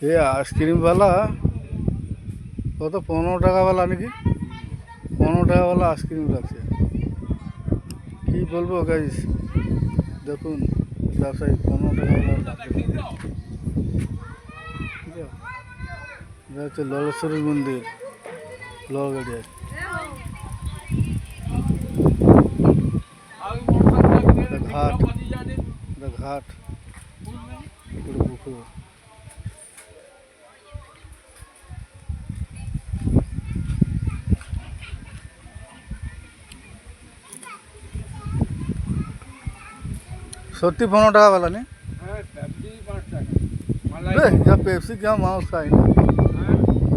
ये आइसक्रीम वाला वो तो 15 টাকা वाला নাকি 15 টাকা वाला आइसक्रीम রাখছে। কি বলবো গাইস, দেখুন ব্যবসায়ী 15 টাকা वाला এটা হচ্ছে ললেশ্বরী মন্দির লোহগড়িয়ায়। ঘাট ঘাট পুরো পুকুর। সত্যি 15 টাকা वाला नहीं? क्या पेप्सी क्या माउस खाई ना,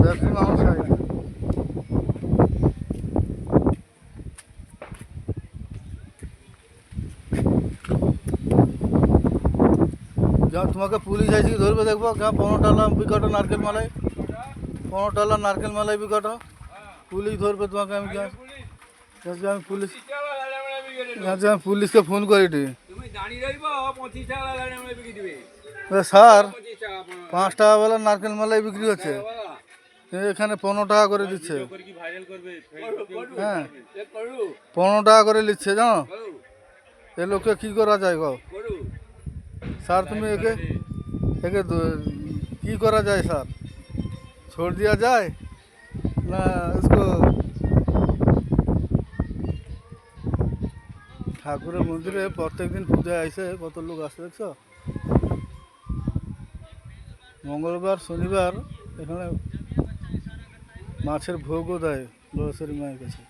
पेप्सी माउस खाई ना। क्या तुम्हारे पुलिस आई धरबे देखो क्या 15 টাকা बिकट नारकेल मालाई 15 টাকা नारकेल मालाई बिकट पुलिस धरबे तुम्हारे। আমি क्या पुलिस यहाँ पुलिस के फोन करी স্যার 5 টাকা वाला नारकेल मालाई बिक्री হচ্ছে এখানে 15 টাকা করে দিচ্ছে। হ্যাঁ 15 টাকা করে নিচ্ছে জানো, এ লোককে কি করা যায় গো স্যার? তুমি একে একে কি করা যায় স্যার? छोड़ दिया जाए ना इसको? ঠাকুরের মন্দিরে প্রত্যেক দিন পূজায় আইসে কত লোক আসে দেখছো। মঙ্গলবার শনিবার এখানে মাছের ভোগও দেয় লোহেশ্বরী মায়ের কাছে।